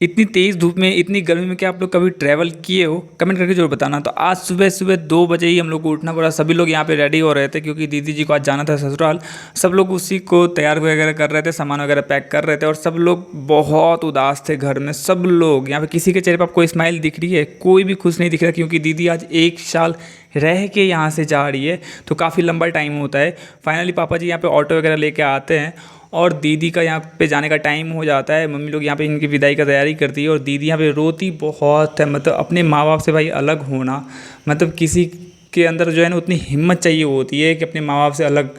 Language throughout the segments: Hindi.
इतनी तेज़ धूप में, इतनी गर्मी में क्या आप लोग कभी ट्रैवल किए हो? कमेंट करके जरूर बताना। तो आज सुबह सुबह 2 बजे ही हम लोग को उठना पड़ा। सभी लोग यहाँ पे रेडी हो रहे थे क्योंकि दीदी जी को आज जाना था ससुराल। सब लोग उसी को तैयार वगैरह कर रहे थे, सामान वगैरह पैक कर रहे थे और सब लोग बहुत उदास थे घर में। सब लोग यहाँ पे, किसी के चेहरे पर आपको स्माइल दिख रही है? कोई भी खुश नहीं दिख रहा क्योंकि दीदी आज 1 साल रह के यहाँ से जा रही है, तो काफ़ी लंबा टाइम होता है। फाइनली पापा जी यहाँ पे ऑटो वगैरह लेके आते हैं और दीदी का यहाँ पे जाने का टाइम हो जाता है। मम्मी लोग यहाँ पे इनकी विदाई का तैयारी करती है और दीदी यहाँ पे रोती बहुत है। मतलब अपने माँ बाप से भाई अलग होना, मतलब किसी के अंदर जो है ना उतनी हिम्मत चाहिए होती है कि अपने माँ बाप से अलग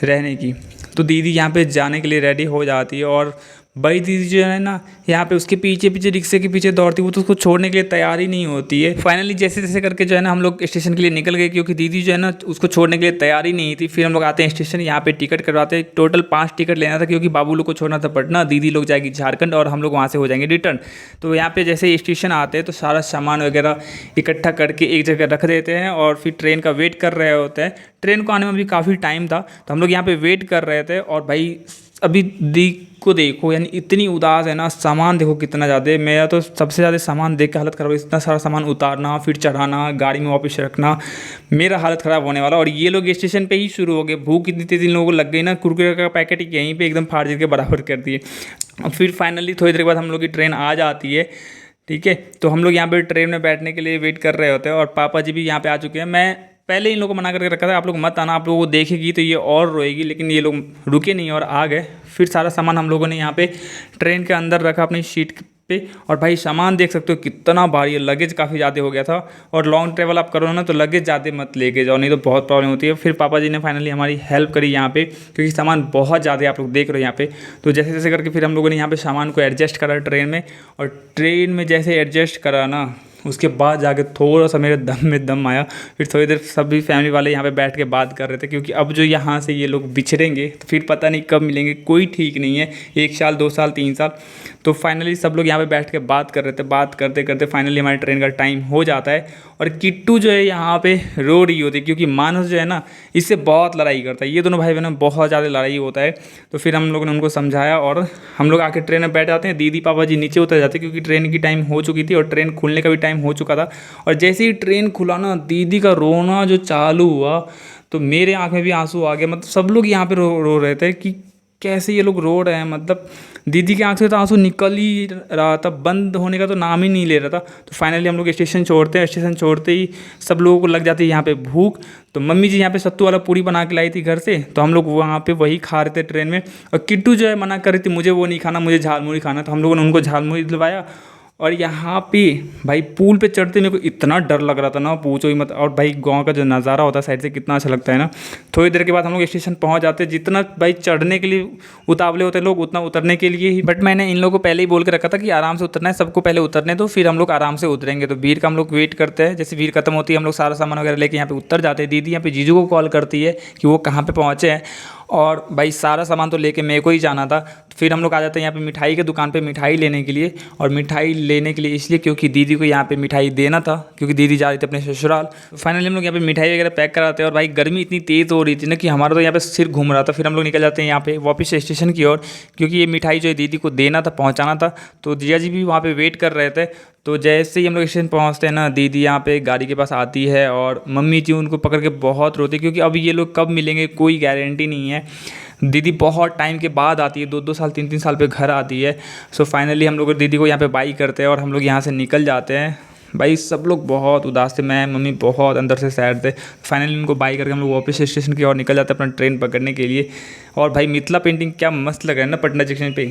रहने की। तो दीदी यहाँ पे जाने के लिए रेडी हो जाती है और बड़ी दीदी जो है ना यहाँ पे उसके पीछे पीछे रिक्शे के पीछे दौड़ती है। वो तो उसको छोड़ने के लिए तैयार ही नहीं होती है। फाइनली जैसे जैसे करके जो है ना हम लोग स्टेशन के लिए निकल गए क्योंकि दीदी जो है ना उसको छोड़ने के लिए तैयार ही नहीं थी। फिर हम लोग आते हैं स्टेशन, यहाँ पे टिकट करवाते हैं। टोटल 5 टिकट लेना था क्योंकि बाबू लोग को छोड़ना था पटना, दीदी लोग जाएगी झारखंड और हम लोग वहाँ से हो जाएंगे रिटर्न। तो यहाँ पे जैसे स्टेशन आते हैं तो सारा सामान वगैरह इकट्ठा करके एक जगह रख देते हैं और फिर ट्रेन का वेट कर रहे होते हैं। ट्रेन को आने में भी काफ़ी टाइम था तो हम लोग यहाँ पे वेट कर रहे थे। और भाई अभी दी को देखो, यानी इतनी उदास है ना। सामान देखो कितना ज़्यादा है। मेरा तो सबसे ज़्यादा सामान देख के हालत ख़राब है। इतना सारा सामान उतारना, फिर चढ़ाना, गाड़ी में वापस रखना, मेरा हालत ख़राब होने वाला। और ये लोग स्टेशन पे ही शुरू हो गए। भूख इतनी तेज़ इन लोगों को लग गई ना, कुरकुरे का पैकेट यहीं पे एकदम फाड़ के बराबर कर दिए। और फिर फाइनली थोड़ी देर के बाद हम लोग की ट्रेन आ जाती है। ठीक है, तो हम लोग यहाँ पे ट्रेन में बैठने के लिए वेट कर रहे होते हैं और पापा जी भी यहाँ पे आ चुके हैं। मैं पहले इन लोगों को मना करके रखा था, आप लोग मत आना, आप लोगों को देखेगी तो ये और रोएगी, लेकिन ये लोग रुके नहीं और आ गए। फिर सारा सामान हम लोगों ने यहाँ पे ट्रेन के अंदर रखा अपनी सीट पे। और भाई सामान देख सकते हो कितना भारी है, लगेज काफ़ी ज़्यादा हो गया था। और लॉन्ग ट्रैवल आप करो ना तो लगेज ज़्यादा मत लेके जाओ, नहीं तो बहुत प्रॉब्लम होती है। फिर पापा जी ने फाइनली हमारी हेल्प करी यहाँ पे क्योंकि सामान बहुत ज़्यादा आप लोग देख रहे हो यहाँ पे। तो जैसे जैसे करके फिर हम लोगों ने यहाँ पे सामान को एडजस्ट करा ट्रेन में। और ट्रेन में जैसे एडजस्ट करा ना उसके बाद जाके थोड़ा सा मेरे दम में दम आया। फिर थोड़ी देर सभी फैमिली वाले यहाँ पे बैठ के बात कर रहे थे क्योंकि अब जो यहाँ से ये लोग बिछड़ेंगे तो फिर पता नहीं कब मिलेंगे, कोई ठीक नहीं है। 1 साल, 2 साल, 3 साल। तो फाइनली सब लोग यहाँ पे बैठ के बात कर रहे थे। बात करते करते फाइनली हमारे ट्रेन का टाइम हो जाता है और किट्टू जो है यहाँ पे रो रही होती है क्योंकि मानस जो है ना इससे बहुत लड़ाई करता है। ये दोनों भाई बहनों में बहुत ज़्यादा लड़ाई होता है। तो फिर हम लोगों ने उनको समझाया और हम लोग आके ट्रेन में बैठ जाते हैं। दीदी पापा जी नीचे उतर जाते हैं क्योंकि ट्रेन की टाइम हो चुकी थी और ट्रेन खुलने का भी टाइम हो चुका था। और जैसे ही ट्रेन खुला ना दीदी का रोना जो चालू हुआ तो मेरे आँख में भी आंसू आ गए। मतलब सब लोग यहाँ पे रो रहे थे कि कैसे ये लोग रो रहे हैं। मतलब दीदी के आँख से तो आंसू निकल ही रहा था, बंद होने का तो नाम ही नहीं ले रहा था। तो फाइनली हम लोग स्टेशन छोड़ते हैं। स्टेशन छोड़ते ही सब लोगों को लग जाती है यहाँ पे भूख। तो मम्मी जी यहाँ पे सत्तू वाला पूरी बना के लाई थी घर से, तो हम लोग वहाँ पे वही खा रहे थे ट्रेन में। और किट्टू जो है मना कर रही थी, मुझे वो नहीं खाना, मुझे झालमुड़ी खाना। तो हम लोगों ने उनको झालमुड़ी दिलवाया। और यहाँ पे भाई पुल पे चढ़ते मेरे को इतना डर लग रहा था ना, पूछो ही मत। और भाई गांव का जो नज़ारा होता है साइड से कितना अच्छा लगता है ना। थोड़ी देर के बाद हम लोग स्टेशन पहुँच जाते हैं। जितना भाई चढ़ने के लिए उतावले होते हैं लोग उतना उतरने के लिए ही। बट मैंने इन लोगों को पहले ही बोल के रखा था कि आराम से उतरना है, सबको पहले उतरने दो, फिर हम लोग आराम से उतरेंगे। तो भीड़ का हम लोग वेट करते हैं। जैसे भीड़ खत्म होती है हम लोग सारा सामान वगैरह लेके यहाँ पे उतर जाते हैं। दीदी यहाँ पे जीजू को कॉल करती है कि वो कहाँ पे पहुँचे हैं। और भाई सारा सामान तो लेके मेरे को ही जाना था। तो फिर हम लोग आ जाते हैं यहाँ पे मिठाई की दुकान पे मिठाई लेने के लिए। और मिठाई लेने के लिए इसलिए क्योंकि दीदी को यहाँ पे मिठाई देना था क्योंकि दीदी जा रही थी अपने ससुराल। फाइनली हम लोग यहाँ पे मिठाई वगैरह पैक कराते हैं। और भाई गर्मी इतनी तेज़ हो रही थी ना कि हमारा तो यहाँ पे सिर घूम रहा था। फिर हम लोग निकल जाते हैं यहाँ पे वापस स्टेशन की ओर क्योंकि ये मिठाई जो है दीदी को देना था, पहुँचाना था। तो जिया जी भी वहाँ पर वेट कर रहे थे। तो जैसे ही हम लोग स्टेशन पहुँचते हैं ना दीदी यहाँ पे गाड़ी के पास आती है और मम्मी जी उनको पकड़ के बहुत रोती क्योंकि अब ये लोग कब मिलेंगे कोई गारंटी नहीं है। दीदी बहुत टाइम के बाद आती है, 2-2 साल 3-3 साल पे घर आती है। सो फाइनली हम लोग दीदी को यहाँ पे बाई करते हैं और हम लोग यहाँ से निकल जाते हैं। भाई सब लोग बहुत उदास थे, मैं मम्मी बहुत अंदर से सैड थे। फाइनली उनको बाई करके हम लोग वापस स्टेशन की ओर निकल जाते हैं अपना ट्रेन पकड़ने के लिए। और भाई मिथिला पेंटिंग क्या मस्त लग रहा है ना पटना जंक्शन पे।